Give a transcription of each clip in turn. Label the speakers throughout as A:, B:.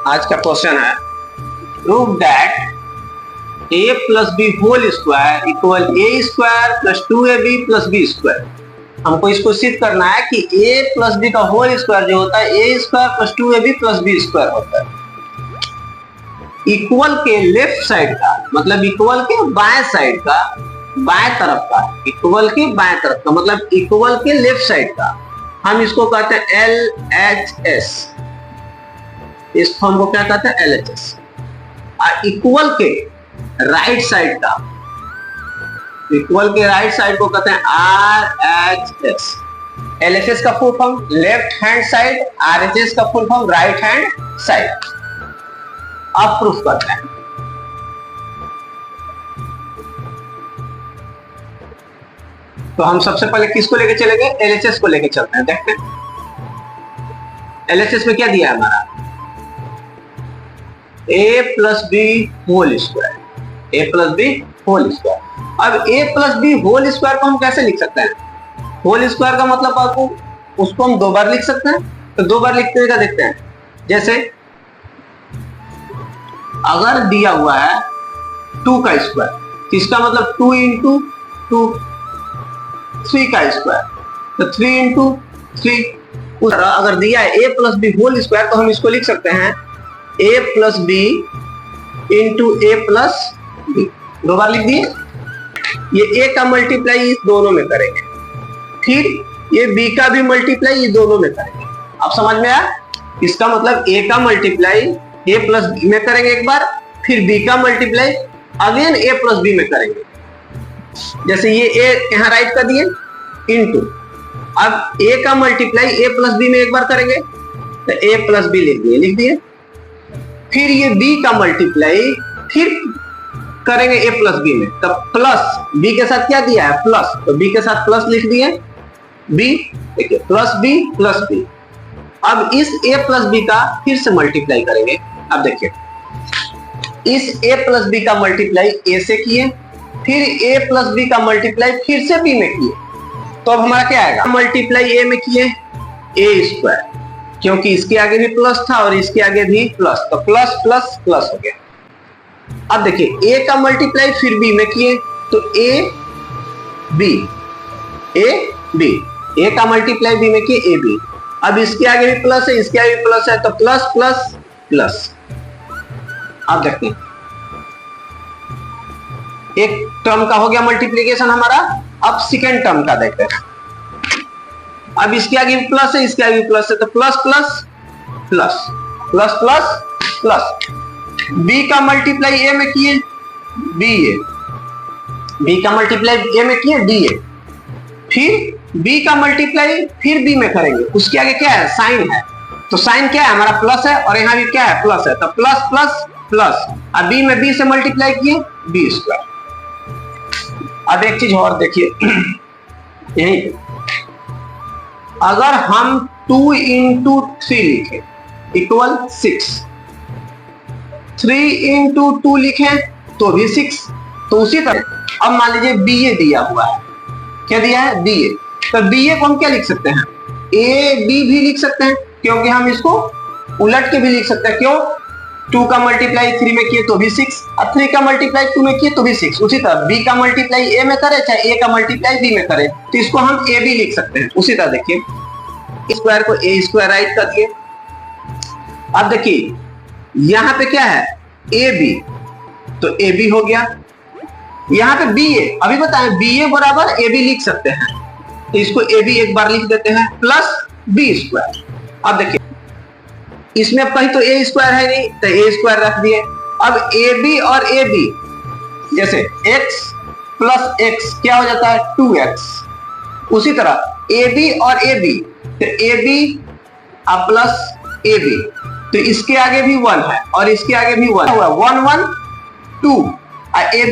A: आज का क्वेश्चन है prove that a plus B whole square equal A square plus 2ab plus B square. हमको इसको सिद्ध करना है कि a प्लस बी का होल स्क्वायर जो होता है A square plus 2ab plus B square होता है। इक्वल के लेफ्ट साइड का मतलब इक्वल के बाएं साइड का, बाएं तरफ का, इक्वल के बाएं तरफ का मतलब इक्वल के लेफ्ट साइड का हम इसको कहते हैं LHS। इस फॉर्म को क्या कहते हैं LHS। और इक्वल के राइट साइड का, इक्वल के राइट साइड को कहते हैं RHS। LHS का full form left hand side, RHS का full form right hand side. अब प्रूफ करते हैं। तो हम सबसे पहले किसको लेके चलेंगे? LHS को लेके चलते हैं। देखते हैं LHS में क्या दिया है हमारा a plus B whole square, a plus B whole square. अब a plus B whole square को हम कैसे लिख सकते हैं? होल स्क्वायर का मतलब आपको उसको हम दो बार लिख सकते हैं। तो दो बार लिखते का देखते हैं। जैसे अगर दिया हुआ है 2 का स्क्वायर, इसका मतलब 2 इंटू 2 3 का स्क्वायर, तो 3 इंटू 3। अगर दिया है a plus B whole square तो हम इसको लिख सकते हैं a plus b into a plus b. दो बार लिख दिए। ये a का मल्टीप्लाई इस दोनों में करेंगे, फिर ये b का भी मल्टीप्लाई ये दोनों में करेंगे। अब समझ में आया? इसका मतलब a का मल्टीप्लाई a प्लस बी में करेंगे एक बार, फिर b का multiply again a plus b में करेंगे। जैसे ये a यहाँ राइट कर दिए इंटू, अब a का मल्टीप्लाई a प्लस बी में एक बार करेंगे तो a प्लस बी लिख दिए। फिर ये b का मल्टीप्लाई फिर करेंगे a प्लस बी में, तब प्लस b के साथ क्या दिया है प्लस, तो b के साथ प्लस लिख दिए b, देखिए प्लस b प्लस b। अब इस a प्लस बी का फिर से मल्टीप्लाई करेंगे। अब देखिए इस a प्लस बी का मल्टीप्लाई a से किए, फिर a प्लस बी का मल्टीप्लाई फिर से b में किए, तो अब हमारा क्या आएगा? मल्टीप्लाई a में किए a स्क्वायर, क्योंकि इसके आगे भी प्लस था और इसके आगे भी प्लस, तो प्लस प्लस प्लस हो गया। अब देखिए a का मल्टीप्लाई फिर b में किए तो a b का मल्टीप्लाई b में किए a b। अब इसके आगे भी प्लस है, इसके आगे भी प्लस है, तो प्लस प्लस प्लस। अब देखते हैं एक टर्म का हो गया मल्टीप्लीकेशन हमारा। अब सेकेंड टर्म का देखते हैं। अब इसके आगे भी प्लस है, इसके आगे भी प्लस है, तो plus plus plus plus plus plus. b का मल्टीप्लाई a में किए b का मल्टीप्लाई a में किए da, फिर b का मल्टीप्लाई फिर b में करेंगे, उसके आगे क्या है साइन है, तो साइन क्या है हमारा प्लस है और यहाँ भी क्या है प्लस है, तो प्लस प्लस प्लस। अब b में b से मल्टीप्लाई किए b स्क्वायर। अब एक चीज और देखिए यही, अगर हम 2 इंटू 3 लिखे इक्वल 6, 3 इंटू 2 लिखें तो भी 6, तो उसी तरह अब मान लीजिए BA दिया हुआ है। क्या दिया है? BA। तो BA को हम क्या लिख सकते हैं? AB भी लिख सकते हैं, क्योंकि हम इसको उलट के भी लिख सकते हैं। क्यों? 2 का मल्टीप्लाई 3 में किए तो भी 6, और 3 का मल्टीप्लाई 2 में किए तो भी 6। उसी तरह b का मल्टीप्लाई a में करे चाहे a का मल्टीप्लाई b में करे, तो इसको हम a भी लिख सकते हैं। उसी तरह देखिए स्क्वायर को a स्क्वायर राइट कर दिए। अब देखिए यहाँ पे क्या है ab, तो ab हो गया। यहाँ पे ba, अभी बताएं ba बराबर ab लिख सकते हैं, तो इसको ab एक बार लिख देते हैं प्लस b स्क्वायर। अब देखिए इसमें अब कहीं तो a स्क्वायर है नहीं, तो a स्क्वायर रख दिए। अब ab और ab जैसे x प्लस x क्या हो जाता है 2x। उसी तरह ab और ab, तो ab प्लस ab, तो इसके आगे भी 1 है और इसके आगे भी 1 हुआ, 1 1 2 ab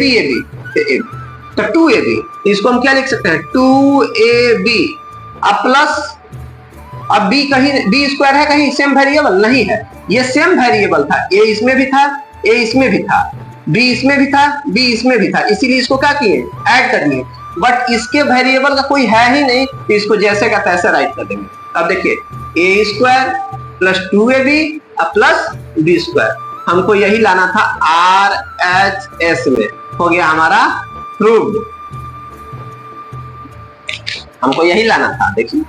A: तो 2ab। इसको हम क्या लिख सकते हैं 2ab। अब प्लस, अब b कहीं b स्क्वायर है कहीं सेम वेरिएबल नहीं है, ये सेम वेरिएबल था, a इसमें भी था a इसमें भी था, b इसमें भी था b इसमें भी था, इसीलिए इसको क्या किए ऐड कर दिए। बट इसके वेरिएबल का कोई है ही नहीं, तो इसको जैसे का तैसे राइट कर देंगे। अब देखिए a square plus 2ab plus B square, हमको यही लाना था RHS में, हो गया हमारा प्रूव्ड, हमको यही लाना था। देखिए